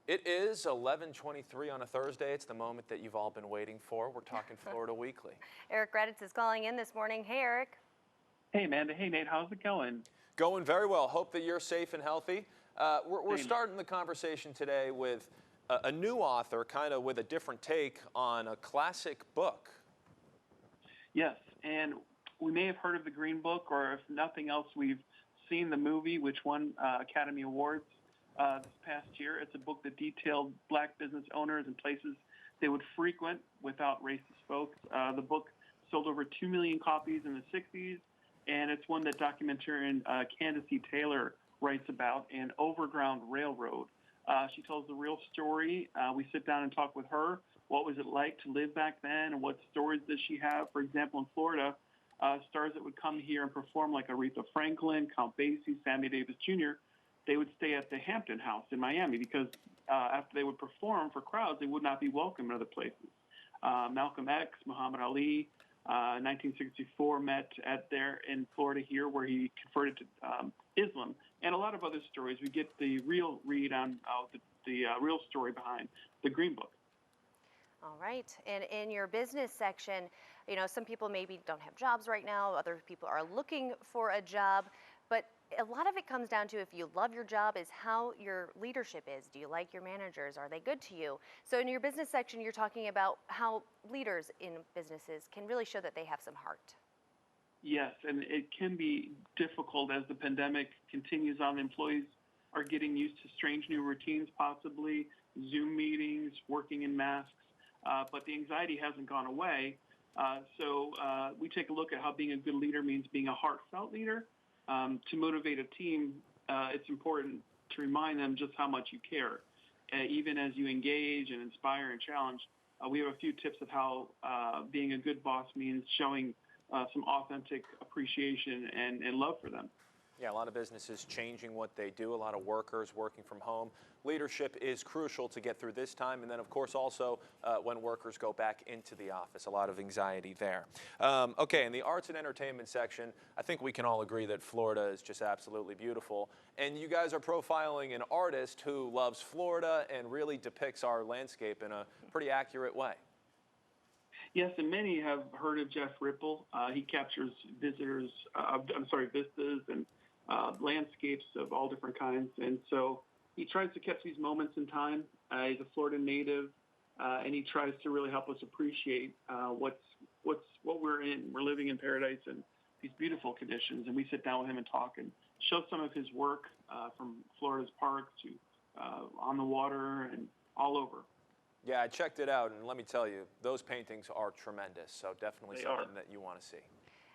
It is 11:23 on a Thursday. It's the moment that you've all been waiting for. We're talking Florida Weekly. Eric Reditz is calling in this morning. Hey, Eric. Hey, Amanda. Hey, Nate. How's it going? Going very well. Hope that you're safe and healthy. We're Same. starting the conversation today with a new author, kind of with a different take on a classic book. Yes, and we may have heard of the Green Book, or if nothing else, we've seen the movie, which won Academy Awards this past year. It's a book that detailed black business owners and places they would frequent without racist folks. The book sold over 2 million copies in the 60s, and it's one that documentarian Candace E. Taylor writes about, an Overground Railroad. She tells the real story. We sit down and talk with her. What was it like to live back then, and what stories does she have? For example, in Florida, stars that would come here and perform, like Aretha Franklin, Count Basie, Sammy Davis Jr., they would stay at the Hampton House in Miami because after they would perform for crowds, they would not be welcome in other places. Malcolm X, Muhammad Ali, 1964 met there in Florida here where he converted to Islam, and a lot of other stories. We get the real read on the real story behind the Green Book. All right. And in your business section, you know, some people maybe don't have jobs right now. Other people are looking for a job. But a lot of it comes down to, if you love your job, is how your leadership is. Do you like your managers? Are they good to you? So in your business section, you're talking about how leaders in businesses can really show that they have some heart. Yes, and it can be difficult as the pandemic continues on. Employees are getting used to strange new routines, possibly Zoom meetings, working in masks, but the anxiety hasn't gone away. So we take a look at how being a good leader means being a heartfelt leader. To motivate a team, it's important to remind them just how much you care. Even as you engage and inspire and challenge, we have a few tips of how being a good boss means showing some authentic appreciation and love for them. Yeah, a lot of businesses changing what they do, a lot of workers working from home. Leadership is crucial to get through this time, and then, of course, also when workers go back into the office, a lot of anxiety there. Okay, in the arts and entertainment section, I think we can all agree that Florida is just absolutely beautiful, and you guys are profiling an artist who loves Florida and really depicts our landscape in a pretty accurate way. Yes, and many have heard of Jeff Ripple. He captures vistas and landscapes of all different kinds. And so he tries to catch these moments in time. He's a Florida native, and he tries to really help us appreciate what we're in. We're living in paradise and these beautiful conditions. And we sit down with him and talk and show some of his work from Florida's parks to on the water and all over. Yeah, I checked it out, and let me tell you, those paintings are tremendous, so definitely something that you want to see.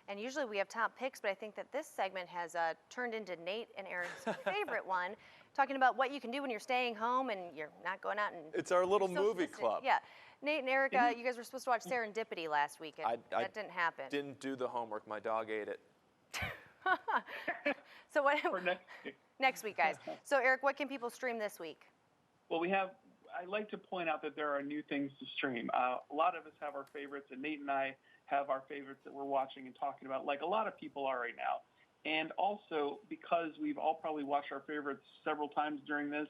And usually we have top picks, but I think that this segment has turned into Nate and Eric's favorite one, talking about what you can do when you're staying home and you're not going out and... It's our little movie club. Yeah. Nate and Eric, you guys were supposed to watch Serendipity last week, and that didn't happen. Didn't do the homework. My dog ate it. So what? Next week, guys. So, Eric, what can people stream this week? Well, I'd like to point out that there are new things to stream. A lot of us have our favorites, and Nate and I have our favorites that we're watching and talking about, like a lot of people are right now. And also, because we've all probably watched our favorites several times during this,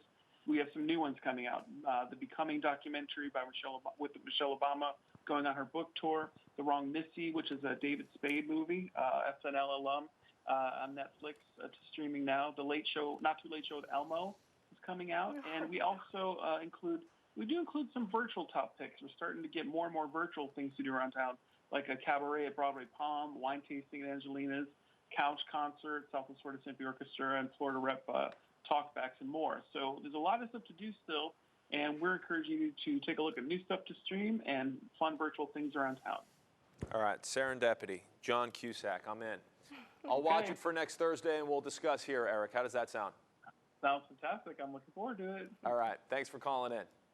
we have some new ones coming out. The Becoming documentary by Michelle Obama going on her book tour. The Wrong Missy, which is a David Spade movie, SNL alum, on Netflix, to streaming now. The Late Show, Not Too Late Show with Elmo is coming out. And we also include some virtual top picks. We're starting to get more and more virtual things to do around town, like a cabaret at Broadway Palm, wine tasting at Angelina's, couch concert, Southwest Florida Symphony Orchestra, and Florida Rep talkbacks and more. So there's a lot of stuff to do still, and we're encouraging you to take a look at new stuff to stream and fun virtual things around town. All right, Serendipity, John Cusack, I'm in. I'll watch it for next Thursday, and we'll discuss here, Eric. How does that sound? Sounds fantastic. I'm looking forward to it. All right, thanks for calling in.